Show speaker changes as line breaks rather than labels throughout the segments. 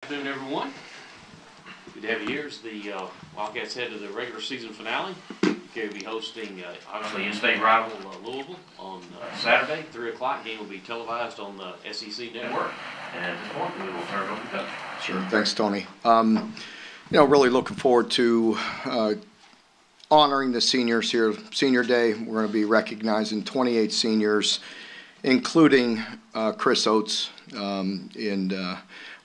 Good afternoon, everyone. Good to have you here as the Wildcats head to the regular season finale. We'll be hosting, obviously, in-state rival Louisville on Saturday, 3 o'clock. Game will be televised on the SEC network. And at this point, we will turn it over to Coach.
Sure. Thanks, Tony. Really looking forward to honoring the seniors here. Senior Day, we're going to be recognizing 28 seniors, including Chris Oates.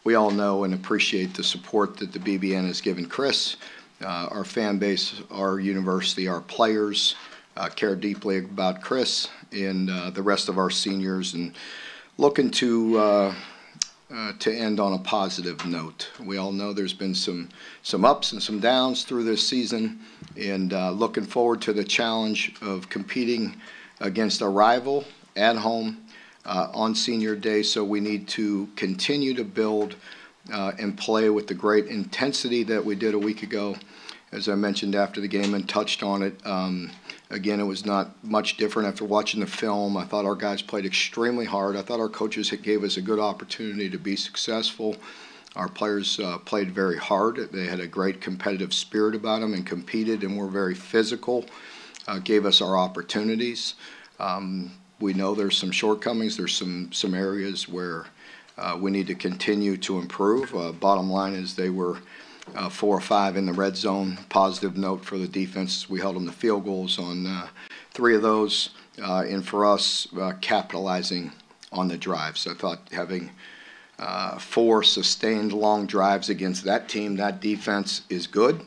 We all know and appreciate the support that the BBN has given Chris. Our fan base, our university, our players care deeply about Chris and the rest of our seniors, and looking to end on a positive note. We all know there's been some ups and some downs through this season, and looking forward to the challenge of competing against a rival at home on Senior Day. So we need to continue to build and play with the great intensity that we did a week ago. As I mentioned after the game and touched on it, again, it was not much different after watching the film. I thought our guys played extremely hard. I thought our coaches gave us a good opportunity to be successful. Our players played very hard. They had a great competitive spirit about them and competed and were very physical, gave us our opportunities. We know there's some shortcomings. There's some areas where we need to continue to improve. Bottom line is they were 4 or 5 in the red zone. Positive note for the defense. We held them to field goals on 3 of those. And for us, capitalizing on the drives. I thought having 4 sustained long drives against that team, that defense is good.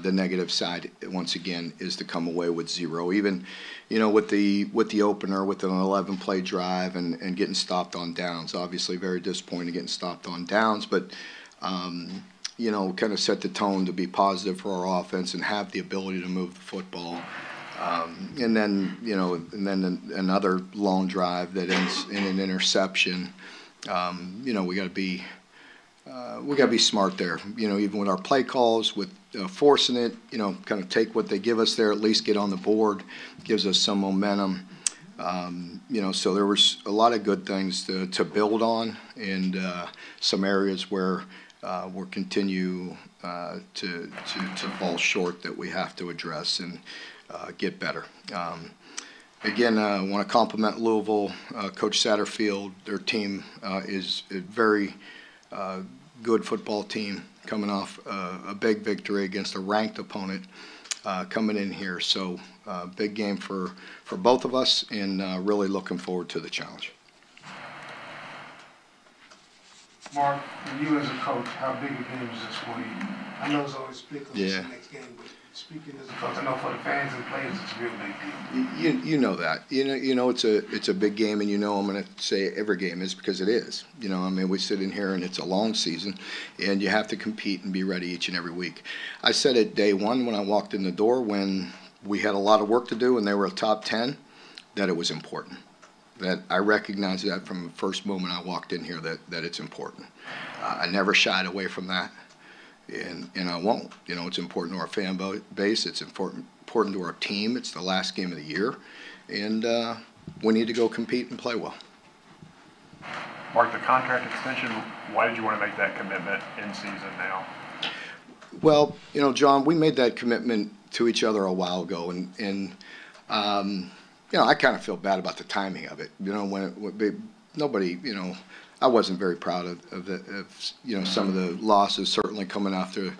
The negative side, once again, is to come away with 0. Even, with the opener, with an 11-play drive and getting stopped on downs. Obviously, very disappointing getting stopped on downs, but kind of set the tone to be positive for our offense and have the ability to move the football. And then another long drive that ends in an interception. We got to be smart there. Even with our play calls, with forcing it, kind of take what they give us there, at least get on the board, gives us some momentum. So there was a lot of good things to build on, and some areas where we'll continue to fall short that we have to address and get better. Again, I want to compliment Louisville, Coach Satterfield. Their team is a very good football team coming off a big victory against a ranked opponent coming in here. So big game for both of us, and really looking forward to the challenge.
Mark, for you as a coach, how big a game is this for you? I know it's always big on the next game, but speaking as a coach, I know for the fans and players, it's a real big deal.
You know that. It's a big game, and I'm going to say every game is, because it is. We sit in here and it's a long season, and you have to compete and be ready each and every week. I said it day one when I walked in the door, when we had a lot of work to do and they were a top 10, that it was important. That I recognized that from the first moment I walked in here, that it's important. I never shied away from that, and I won't. It's important to our fan base. It's important to our team. It's the last game of the year, and we need to go compete and play well.
Mark, the contract extension, why did you want to make that commitment in season now?
Well, John, we made that commitment to each other a while ago, and I kind of feel bad about the timing of it. Nobody, I wasn't very proud of some of the losses, certainly coming after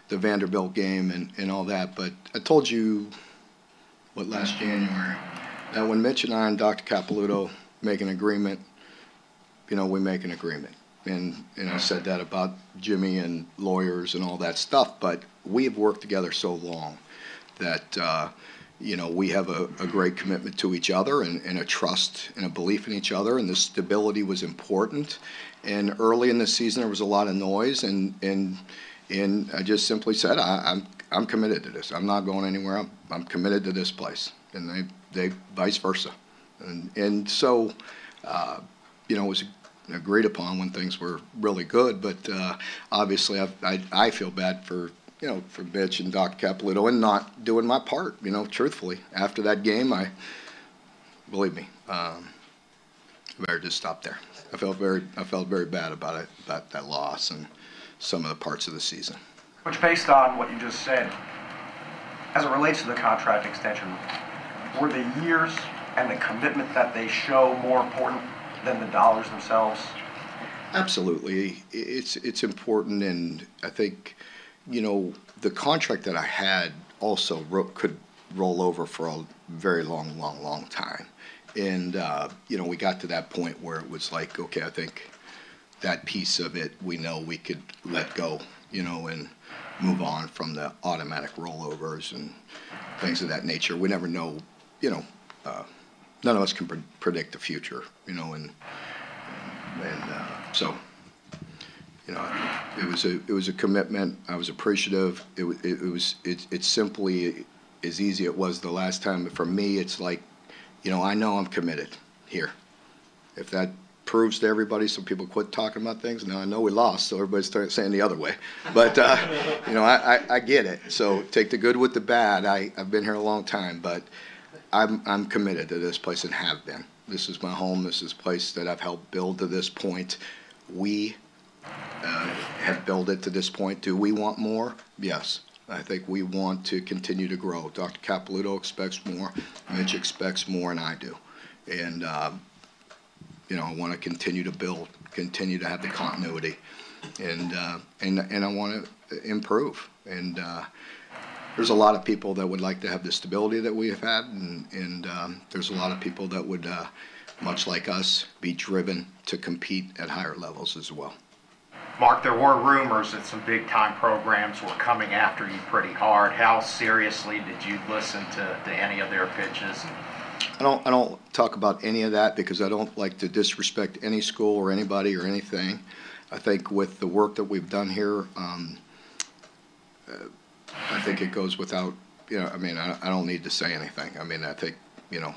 the Vanderbilt game and all that. But I told you, last January, that when Mitch and I and Dr. Capilouto make an agreement, we make an agreement. And I said that about Jimmy and lawyers and all that stuff. But we have worked together so long that we have a great commitment to each other and a trust and a belief in each other, and the stability was important. And early in the season, there was a lot of noise, and I just simply said, I'm committed to this. I'm not going anywhere. I'm committed to this place, and they vice versa. And so, it was agreed upon when things were really good. But obviously, I feel bad for Mitch and Dr. Capilouto and not doing my part, truthfully. After that game, believe me, I better just stop there. I felt very bad about it, about that loss, and some of the parts of the season.
Which, based on what you just said, as it relates to the contract extension, were the years and the commitment that they show more important than the dollars themselves?
Absolutely. It's important, and I think, you know, the contract that I had also could roll over for a very long time. And, you know, we got to that point where it was like, okay, I think that piece of it, we know we could let go, you know, and move on from the automatic rollovers and things of that nature. We never know, you know, none of us can predict the future, you know, and so, you know, it was a commitment. I was appreciative. It's simply as easy it was the last time. For me, it's like, you know, I know I'm committed here. If that proves to everybody, some people quit talking about things. Now I know we lost, so everybody started saying the other way. But you know, I get it. So take the good with the bad. I've been here a long time, but I'm committed to this place and have been. This is my home. This is a place that I've helped build to this point. We have built it to this point. Do we want more? Yes. I think we want to continue to grow. Dr. Capilouto expects more. Mitch expects more, and I do. And you know, I want to continue to build, continue to have the continuity, and I want to improve. And there's a lot of people that would like to have the stability that we have had, and there's a lot of people that would, much like us, be driven to compete at higher levels as well.
Mark, there were rumors that some big-time programs were coming after you pretty hard. How seriously did you listen to any of their pitches?
I don't talk about any of that because I don't like to disrespect any school or anybody or anything. I think with the work that we've done here, I think it goes without, you know, I mean, I don't need to say anything. I mean, I think, you know,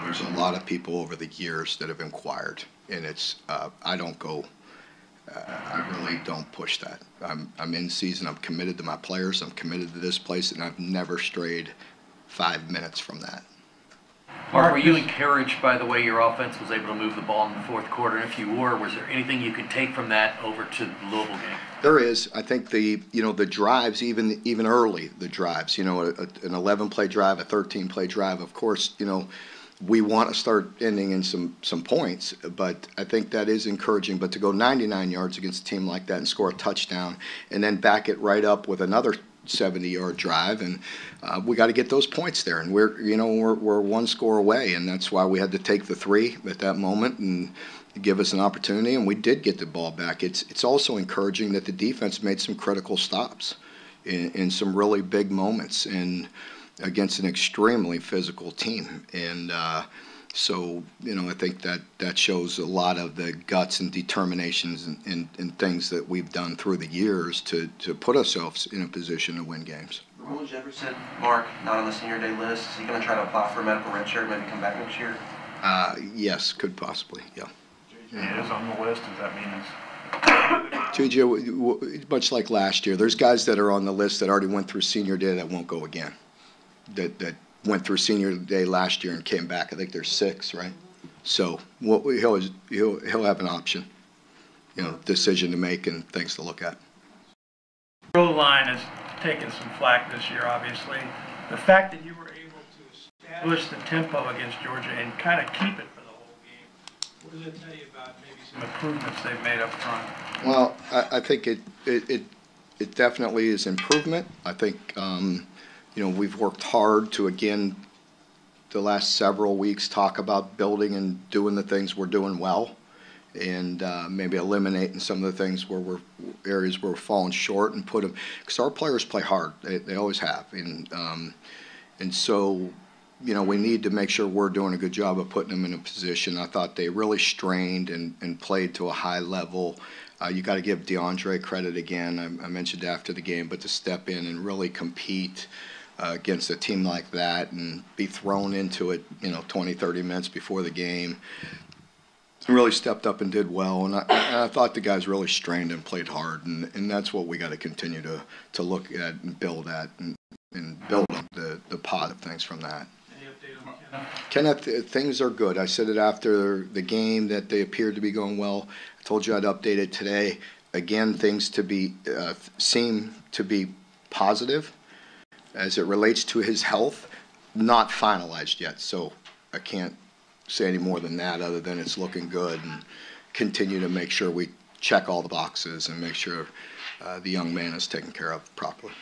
there's a lot of people over the years that have inquired, and it's, I don't go, I really don't push that. I'm in season, I'm committed to my players, I'm committed to this place, and I've never strayed 5 minutes from that.
Mark, were you encouraged by the way your offense was able to move the ball in the fourth quarter? And if you were, was there anything you could take from that over to the Louisville game?
There is. I think the drives, even early, the drives, you know, an 11-play drive, a 13-play drive, of course, you know, we want to start ending in some points, but I think that is encouraging. But to go 99 yards against a team like that and score a touchdown and then back it right up with another 70-yard drive, and we got to get those points there, and we're one score away, and that's why we had to take the 3 at that moment and give us an opportunity, and we did get the ball back. It's also encouraging that the defense made some critical stops in some really big moments and against an extremely physical team, and so, you know, I think that shows a lot of the guts and determinations and things that we've done through the years to put ourselves in a position to win games.
Ramon Jefferson, Mark, not on the senior day list. Is he going to try to apply for a medical red shirt, maybe come back next year?
Yes, could possibly, yeah.
He is on the list. Does that mean
JJ, much like last year, there's guys that are on the list that already went through senior day that won't go again. That went through senior day last year and came back. I think there's 6, right? So he'll have an option, you know, decision to make and things to look at.
The goal line has taken some flack this year, obviously. The fact that you were able to establish the tempo against Georgia and kind of keep it for the whole game, what does it tell you about maybe some improvements they've made up front?
Well, I think it definitely is improvement. I think you know, we've worked hard to, again, the last several weeks talk about building and doing the things we're doing well, and maybe eliminating some of the things where areas where we're falling short and put them, because our players play hard. They always have, and so, you know, we need to make sure we're doing a good job of putting them in a position. I thought they really strained and played to a high level. You got to give DeAndre credit again. I mentioned after the game, but to step in and really compete against a team like that and be thrown into it, you know, 20, 30 minutes before the game, really stepped up and did well. And I thought the guys really strained and played hard, and that's what we got to continue to look at and build at and build up the pot of things from that.
Any update on
Kenneth, things are good. I said it after the game that they appeared to be going well. I told you I'd update it today. Again, things to be seem to be positive as it relates to his health. Not finalized yet, so I can't say any more than that other than it's looking good, and continue to make sure we check all the boxes and make sure the young man is taken care of properly.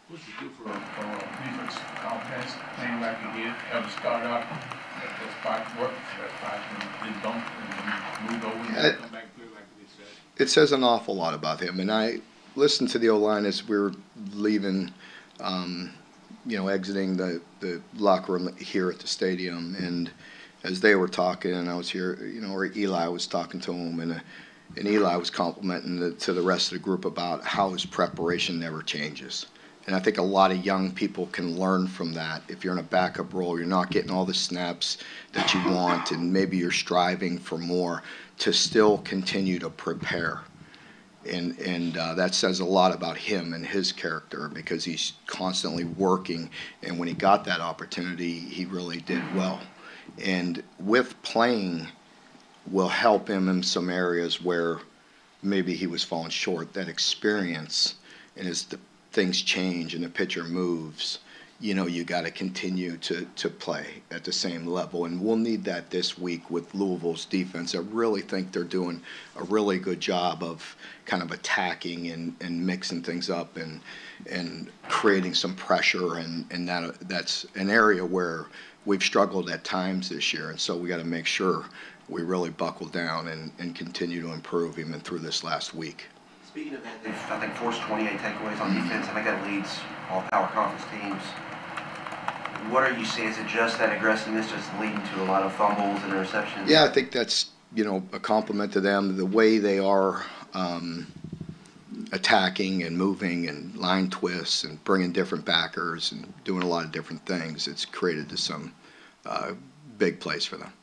What's it do for a defense offense playing like he did? Ever start out at the spot work, that spot and then bump and then moved over and come back and play like they said?
It says an awful lot about him, and I listened to the O-line as we were leaving, exiting the locker room here at the stadium, and as they were talking, and I was here, or Eli was talking to him, and Eli was complimenting to the rest of the group about how his preparation never changes. And I think a lot of young people can learn from that. If you're in a backup role, you're not getting all the snaps that you want, and maybe you're striving for more, to still continue to prepare. And that says a lot about him and his character, because he's constantly working, and when he got that opportunity, he really did well. And with playing will help him in some areas where maybe he was falling short. That experience, and as the things change and the pitcher moves, you got to continue to play at the same level. And we'll need that this week with Louisville's defense. I really think they're doing a really good job of kind of attacking and mixing things up and creating some pressure. And that's an area where we've struggled at times this year. And so we got to make sure we really buckle down and continue to improve even through this last week.
Speaking of that, they've, I think, forced 28 takeaways on defense. I think that leads all power conference teams. What are you seeing? Is it just that aggressiveness just leading to a lot of fumbles and interceptions?
Yeah, I think that's, a compliment to them. The way they are attacking and moving and line twists and bringing different backers and doing a lot of different things, it's created some big plays for them.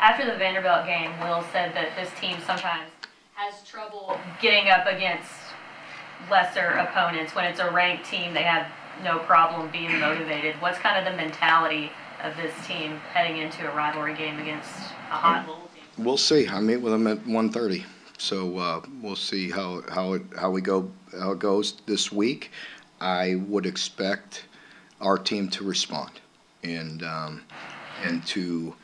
After the Vanderbilt game, Will said that this team sometimes has trouble getting up against lesser opponents. When it's a ranked team, they have no problem being motivated. What's kind of the mentality of this team heading into a rivalry game against a hot Louisville team?
We'll see. I meet with them at 1:30, so we'll see how it goes this week. I would expect our team to respond and to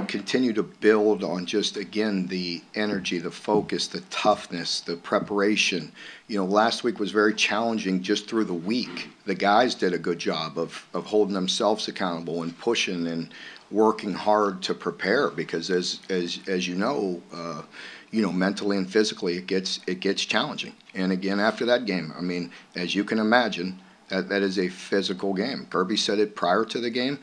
continue to build on just, again, the energy, the focus, the toughness, the preparation. Last week was very challenging just through the week. The guys did a good job of holding themselves accountable and pushing and working hard to prepare, because as mentally and physically it gets challenging. And again, after that game, as you can imagine, that is a physical game. Kirby said it prior to the game.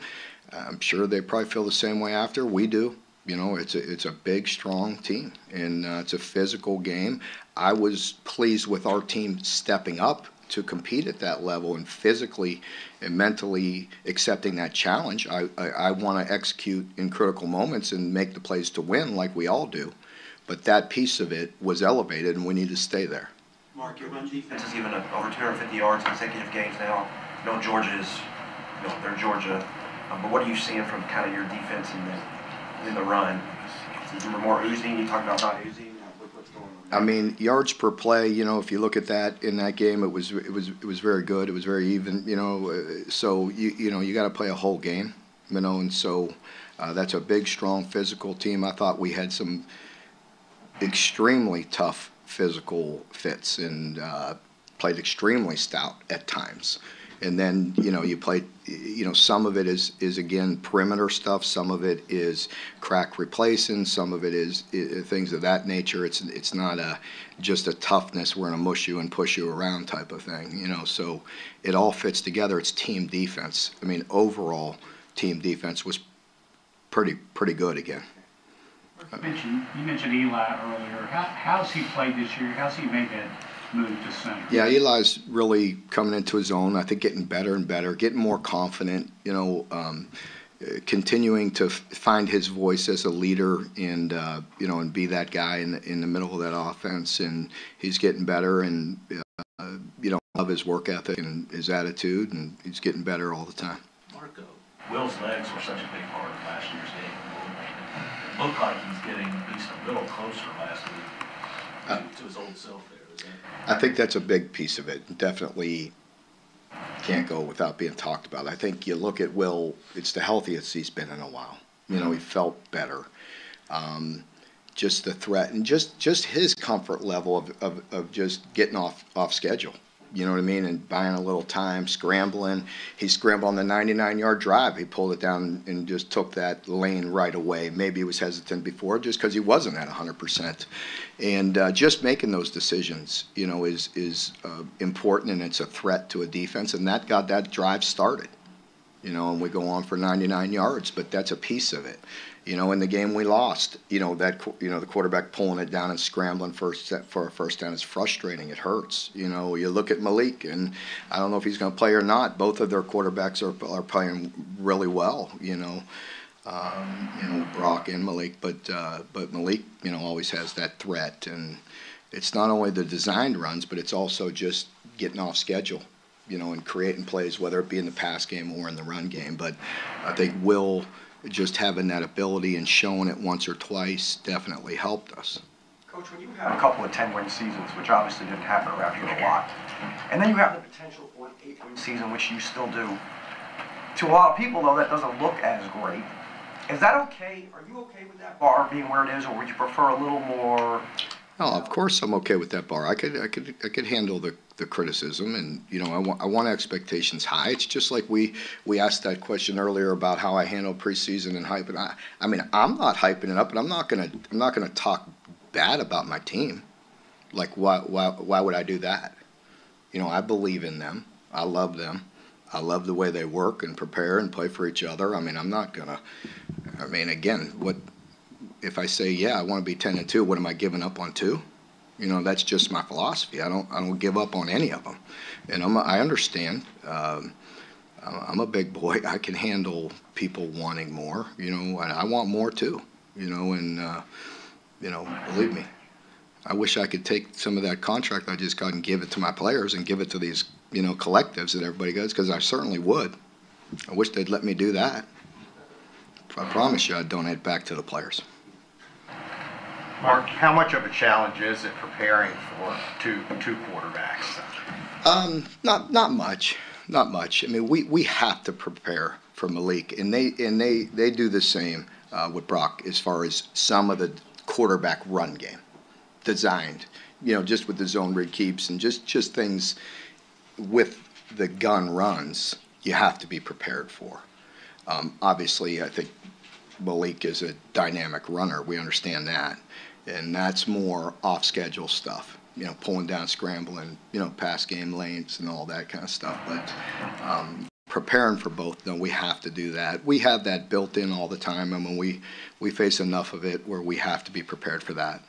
I'm sure they probably feel the same way after. We do. It's a big, strong team, and it's a physical game. I was pleased with our team stepping up to compete at that level and physically and mentally accepting that challenge. I want to execute in critical moments and make the plays to win like we all do, but that piece of it was elevated, and we need to stay there.
Mark, your run defense is even over 250 yards consecutive games now. Georgia's, they're Georgia. But what are you seeing from kind of your defense in the run? Is it more oozing? You talked about not oozing. What's going on?
Yards per play. If you look at that in that game, it was very good. It was very even. So you got to play a whole game. And so that's a big, strong, physical team. I thought we had some extremely tough physical fits and played extremely stout at times. And then, you play, some of it is again, perimeter stuff. Some of it is crack replacing. Some of it is things of that nature. It's not just a toughness, we're going to mush you and push you around type of thing, So it all fits together. It's team defense. Overall, team defense was pretty good again.
You mentioned Eli earlier. How's he played this year? How's he made that move to center?
Yeah, Eli's really coming into his own. I think getting better and better, getting more confident, continuing to find his voice as a leader and, and be that guy in the middle of that offense. And he's getting better, and, love his work ethic and his attitude, and he's getting better all the time.
Will's legs were such a big part of last year's game. It looked like he's getting at least a little closer last week to his old self there.
I think that's a big piece of it. Definitely can't go without being talked about. I think you look at Will, it's the healthiest he's been in a while. You know, he felt better. Just the threat and just his comfort level of just getting off schedule. You know what I mean? And buying a little time, scrambling. He scrambled on the 99-yard drive. He pulled it down and just took that lane right away. Maybe he was hesitant before just because he wasn't at 100%. And just making those decisions, you know, is important, and it's a threat to a defense. And that got that drive started. You know, and we go on for 99 yards, but that's a piece of it. You know, in the game we lost, you know, the quarterback pulling it down and scrambling for a first down is frustrating. It hurts. You know, you look at Malik, and I don't know if he's going to play or not. Both of their quarterbacks are playing really well. You know, Brock and Malik, but Malik, you know, always has that threat, and it's not only the designed runs, but it's also just getting off schedule. You know, and creating plays, whether it be in the pass game or in the run game. But I think Will just having that ability and showing it once or twice definitely helped us.
Coach, when you have a couple of 10-win seasons, which obviously didn't happen around here a lot, and then you have the potential for an 8-win season, which you still do, to a lot of people, though, that doesn't look as great. Is that okay? Are you okay with that bar being where it is, or would you prefer a little more?
Oh, of course I'm okay with that bar. I could handle the criticism, and you know I want expectations high. It's just like we asked that question earlier about how I handle preseason and hype. And I mean I'm not hyping it up, and I'm not gonna talk bad about my team. Like why would I do that? You know, I believe in them. I love them. I love the way they work and prepare and play for each other. I mean I'm not gonna. I mean again, what if I say yeah I want to be 10-2? What am I giving up on 2? You know, that's just my philosophy. I don't give up on any of them, and I understand. I'm a big boy. I can handle people wanting more. You know, and I want more too. You know, and you know, believe me, I wish I could take some of that contract I just got and give it to my players and give it to these collectives that everybody gets, because I certainly would. I wish they'd let me do that. I promise you, I'd donate back to the players.
Mark, how much of a challenge is it preparing for two quarterbacks?
Not much. I mean, we have to prepare for Malik, and they do the same with Brock as far as some of the quarterback run game designed. You know, just with the zone read keeps and just things with the gun runs, you have to be prepared for. Obviously, I think Malik is a dynamic runner. We understand that. And that's more off-schedule stuff, you know, pulling down, scrambling, you know, pass game lanes and all that kind of stuff. But preparing for both, though, we have to do that. We have that built in all the time, and when we face enough of it where we have to be prepared for that.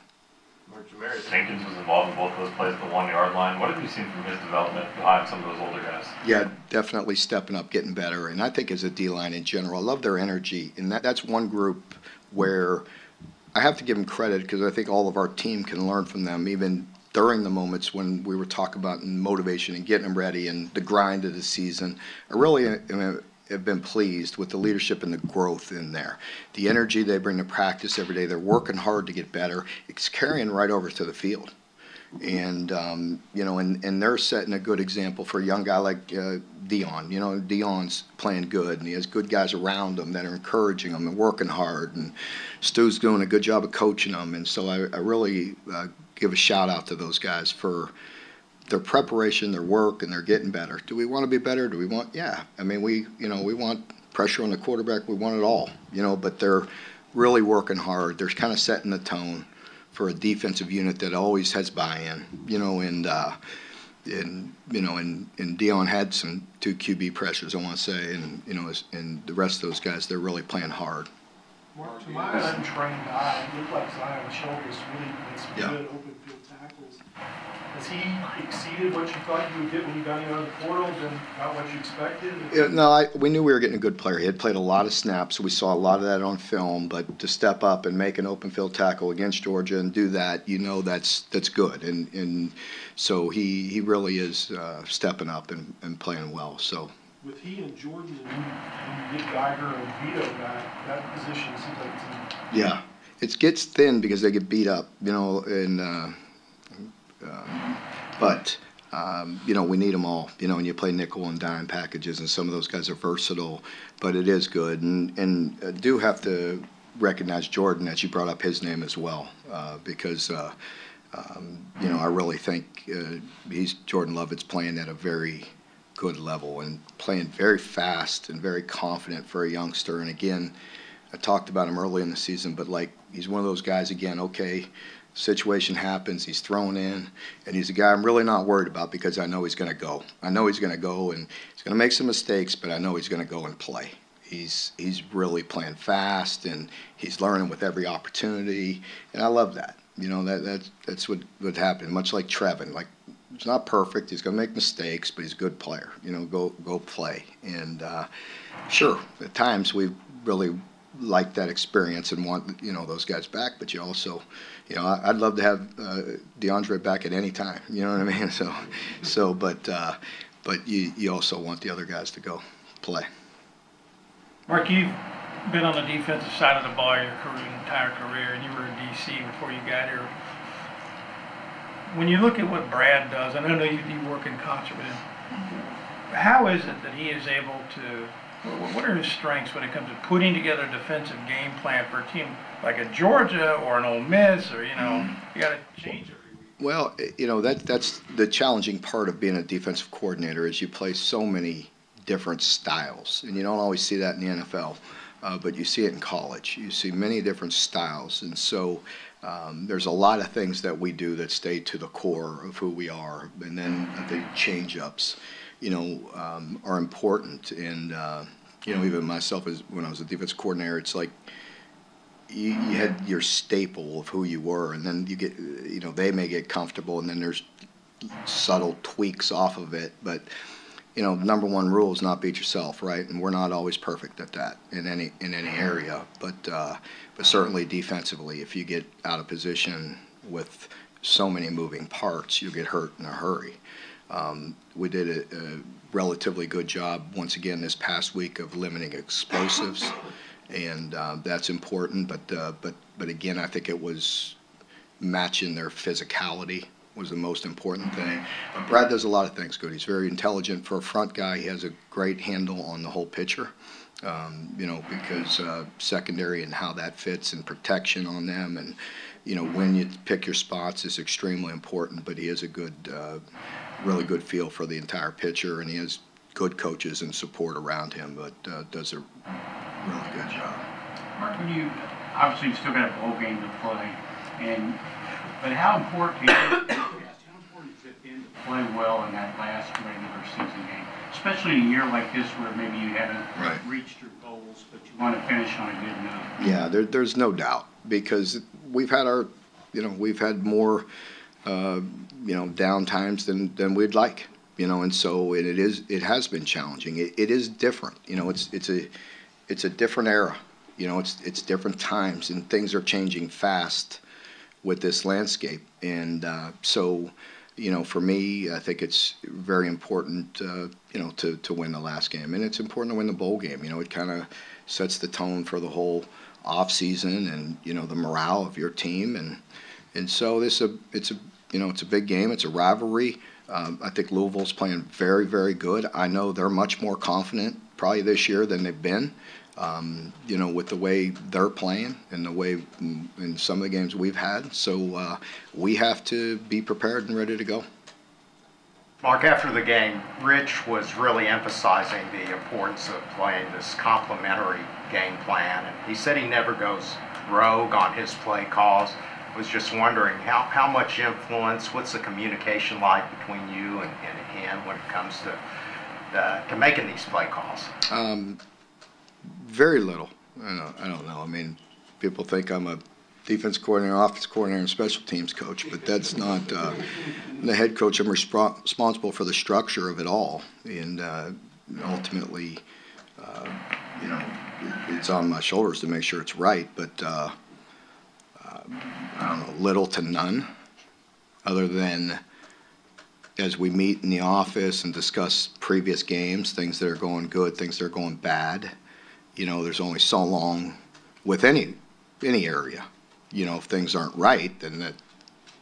Jamarius Jenkins was involved in both of those plays at the 1-yard line. What have you seen from his development behind some of those older guys?
Yeah, definitely stepping up, getting better. And I think as a D-line in general, I love their energy. And that's one group where I have to give them credit, because I think all of our team can learn from them, even during the moments when we were talking about motivation and getting them ready and the grind of the season. I really have been pleased with the leadership and the growth in there. The energy they bring to practice every day. They're working hard to get better. It's carrying right over to the field. And, you know, and they're setting a good example for a young guy like Dion. You know, Dion's playing good, and he has good guys around him that are encouraging him and working hard. And Stu's doing a good job of coaching them. And so I really give a shout out to those guys for their preparation, their work, and they're getting better. Do we want to be better? Do we want? Yeah. I mean, we want pressure on the quarterback. We want it all. You know, but they're really working hard. They're kind of setting the tone for a defensive unit that always has buy-in, you know, and Dion had some 2 QB pressures, I want to say, and you know, and the rest of those guys, they're really playing hard.
Mark, to my untrained eye, it looked like Zion's shoulders really made some good open field tackles. Has he exceeded what you thought you would get when you got him out of the portal, and not what you expected?
Yeah, no, we knew we were getting a good player. He had played a lot of snaps, so we saw a lot of that on film. But to step up and make an open field tackle against Georgia and do that, you know, that's good. And so he really is stepping up and playing well. So
with he and Jordan and you get Geiger and Vito back, that position seems like it's in.
Yeah, it gets thin because they get beat up, you know, and but you know, we need them all, you know, and you play nickel and dime packages, and some of those guys are versatile, but it is good, and do have to recognize Jordan, as you brought up his name as well, because you know, I really think Jordan Lovett's playing at a very good level and playing very fast and very confident for a youngster. And again, I talked about him early in the season, but like, he's one of those guys, again, okay, situation happens, he's thrown in, and he's a guy I'm really not worried about because I know he's going to go. I know he's going to go, and he's going to make some mistakes, but I know he's going to go and play. He's really playing fast, and he's learning with every opportunity, and I love that. You know, that's what would happen. Much like Trevin, like, he's not perfect. He's going to make mistakes, but he's a good player. You know, go play. And sure, at times we really like that experience and want, you know, those guys back. But you also, you know, I'd love to have DeAndre back at any time. You know what I mean? But you also want the other guys to go play.
Mark, you've been on the defensive side of the ball your entire career, and you were in D.C. before you got here. When you look at what Brad does, and I know you work in concert with him, how is it that he is able to, what are his strengths when it comes to putting together a defensive game plan for a team like a Georgia or an Ole Miss, or, you know, you got to change it?
Well, you know, that's the challenging part of being a defensive coordinator, is you play so many different styles, and you don't always see that in the NFL, but you see it in college. You see many different styles, and so there's a lot of things that we do that stay to the core of who we are, and then the change-ups, you know, are important. And you know, even myself, as when I was a defense coordinator, it's like you had your staple of who you were, and then you get, you know, they may get comfortable, and then there's subtle tweaks off of it, but you know, number one rule is not beat yourself, right? And we're not always perfect at that in any area, but certainly defensively, if you get out of position with so many moving parts, you'll get hurt in a hurry. We did a relatively good job once again this past week of limiting explosives, and that's important. But again, I think it was matching their physicality was the most important thing. But Brad does a lot of things good. He's very intelligent for a front guy. He has a great handle on the whole picture, you know, because secondary and how that fits and protection on them, and, you know, when you pick your spots is extremely important. But he has a good, really good feel for the entire picture, and he has good coaches and support around him, but does a really good job.
Mark, when you obviously still got a bowl game to play, but how important is it then to play well in that last regular season game, especially in a year like this where maybe you haven't reached your goals, but you want to finish on a good note? Yeah,
there's no doubt, because we've had our, you know, we've had more, you know, down times than we'd like, you know, and so it has been challenging. It is different, you know. It's a different era, you know. It's different times, and things are changing fast with this landscape, and so, you know, for me, I think it's very important, you know, to win the last game, and it's important to win the bowl game. You know, it kind of sets the tone for the whole off season, and, you know, the morale of your team, and so it's a you know, it's a big game. It's a rivalry. I think Louisville's playing very, very good. I know they're much more confident probably this year than they've been. You know, with the way they're playing and the way in some of the games we've had. So we have to be prepared and ready to go.
Mark, after the game, Rich was really emphasizing the importance of playing this complementary game plan. And he said he never goes rogue on his play calls. I was just wondering how much influence, what's the communication like between you and him when it comes to making these play calls?
Very little. I don't know. I mean, people think I'm a defense coordinator, offense coordinator, and special teams coach, but that's not the head coach. I'm responsible for the structure of it all, and ultimately, you know, it's on my shoulders to make sure it's right. But I don't know, little to none, other than as we meet in the office and discuss previous games, things that are going good, things that are going bad, you know, there's only so long with any area. You know, if things aren't right, then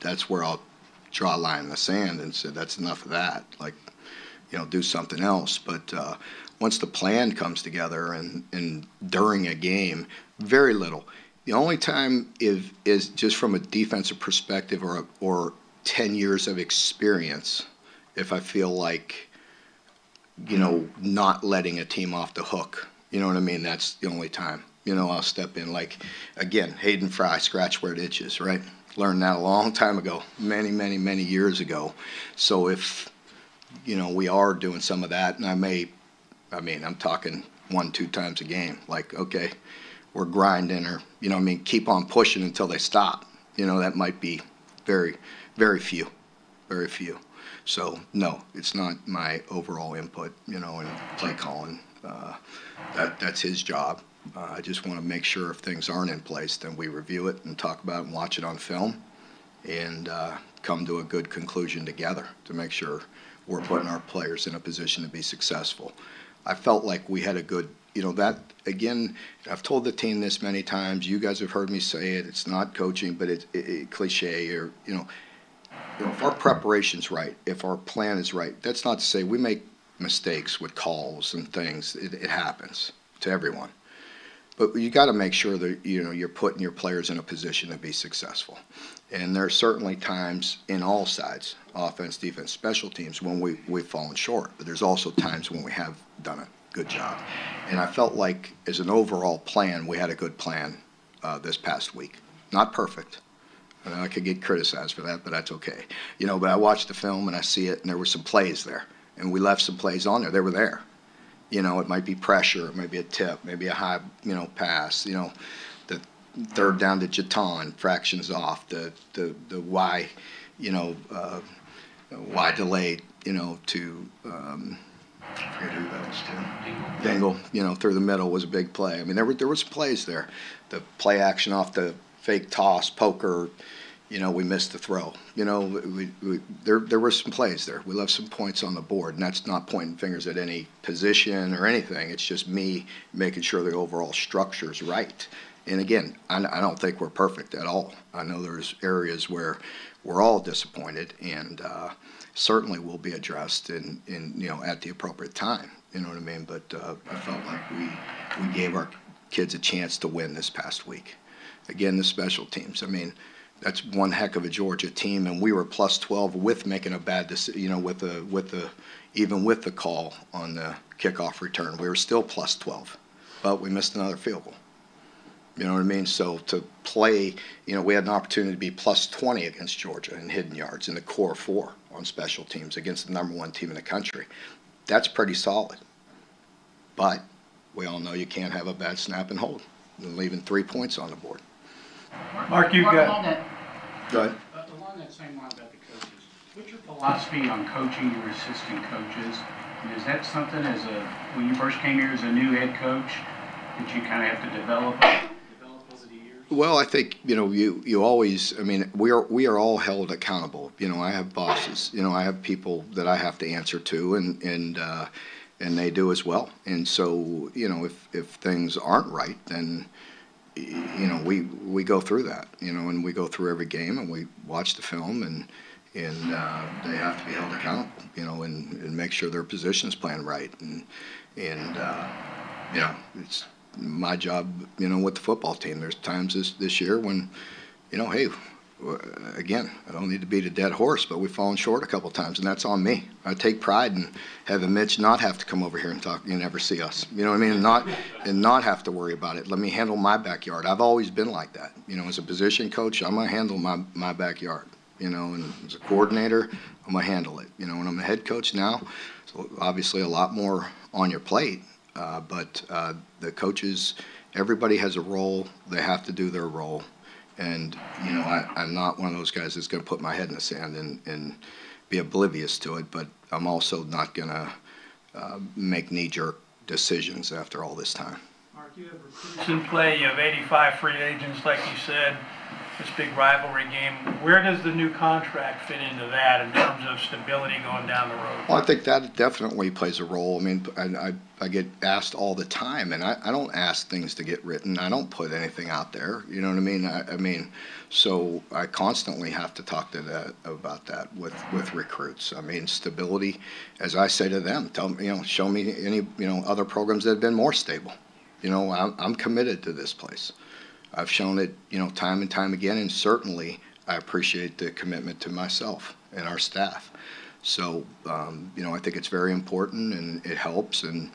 that's where I'll draw a line in the sand and say that's enough of that. Like, you know, do something else. But once the plan comes together and during a game, very little. The only time is just from a defensive perspective or 10 years of experience, if I feel like, you know, not letting a team off the hook. You know what I mean? That's the only time. You know, I'll step in. Like, again, Hayden Fry, scratch where it itches, right? Learned that a long time ago, many years ago. So if, you know, we are doing some of that, and I'm talking 1-2 times a game. Like, okay, we're grinding, or, you know what I mean, keep on pushing until they stop. You know, that might be very few. So, no, it's not my overall input, you know, in play calling. That's his job. I just want to make sure if things aren't in place, then we review it and talk about it and watch it on film and come to a good conclusion together to make sure we're putting our players in a position to be successful. I felt like we had a good, you know, that, again, I've told the team this many times. You guys have heard me say it. It's not coaching, but it's cliche, or, you know, if our preparation's right, if our plan is right, that's not to say we make mistakes with calls and things. It happens to everyone. But you got to make sure that, you know, you're putting your players in a position to be successful. And there are certainly times in all sides, offense, defense, special teams, when we've fallen short. But there's also times when we have done a good job. And I felt like, as an overall plan, we had a good plan this past week. Not perfect. I could get criticized for that, but that's okay. You know, but I watched the film and I see it, and there were some plays there. And we left some plays on there. They were there. You know, it might be pressure, it might be a tip, maybe a high, you know, pass. You know, the third down to Jaton, fractions off. The Y, you know, Y delayed, you know, to I forget who that was to. Dingle, you know, through the middle was a big play. I mean, there were some plays there. The play action off the fake toss, poker. You know, we missed the throw. You know, there were some plays there. We left some points on the board, and that's not pointing fingers at any position or anything. It's just me making sure the overall structure is right. And again, I don't think we're perfect at all. I know there's areas where we're all disappointed, and certainly will be addressed in you know, at the appropriate time. You know what I mean? But I felt like we gave our kids a chance to win this past week. Again, the special teams. I mean, that's one heck of a Georgia team, and we were plus 12 with making a bad decision. You know, even with the call on the kickoff return, we were still plus 12, but we missed another field goal. You know what I mean? So to play, you know, we had an opportunity to be plus 20 against Georgia in hidden yards in the core 4 on special teams against the #1 team in the country. That's pretty solid. But we all know you can't have a bad snap and hold, and leaving 3 points on the board.
Mark, you've got.
Go ahead.
Along that same line about the coaches, what's your philosophy on coaching your assistant coaches? And is that something when you first came here as a new head coach that you kind of have to develop over the years?
Well, I think, you know, you always, I mean, we are all held accountable. You know, I have bosses. You know, I have people that I have to answer to, and they do as well. And so, you know, if things aren't right, then, you know, we go through that, you know, and we go through every game and we watch the film, and they have to be held accountable, you know, and make sure their position's playing right, and you know, it's my job, you know, with the football team. There's times this year when, you know, hey, again, I don't need to beat a dead horse, but we've fallen short a couple times, and that's on me. I take pride in having Mitch not have to come over here and talk. You never see us, you know what I mean, and not have to worry about it. Let me handle my backyard. I've always been like that. You know, as a position coach, I'm gonna handle my backyard. You know, and as a coordinator, I'm gonna handle it. You know, when I'm a head coach now, so obviously a lot more on your plate. But the coaches, everybody has a role. They have to do their role. And, you know, I'm not one of those guys that's going to put my head in the sand and be oblivious to it, but I'm also not going to make knee-jerk decisions after all this time.
Mark, you have recruits in play. You have 85 free agents, like you said. this big rivalry game. Where does the new contract fit into that in terms of stability going down the road?
Well, I think that definitely plays a role. I mean, I get asked all the time, and I don't ask things to get written. I don't put anything out there. You know what I mean? I mean, so I constantly have to talk to that about that with recruits. I mean, stability, as I say to them, tell me, show me any other programs that have been more stable. I'm committed to this place. I've shown it, time and time again, and certainly I appreciate the commitment to myself and our staff. So, I think it's very important, and it helps, and,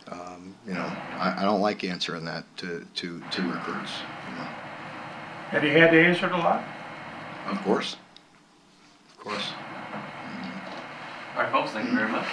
I don't like answering that to recruits.
Have you had to answer it a lot?
Of course. Of course.
All right, folks, thank you very much.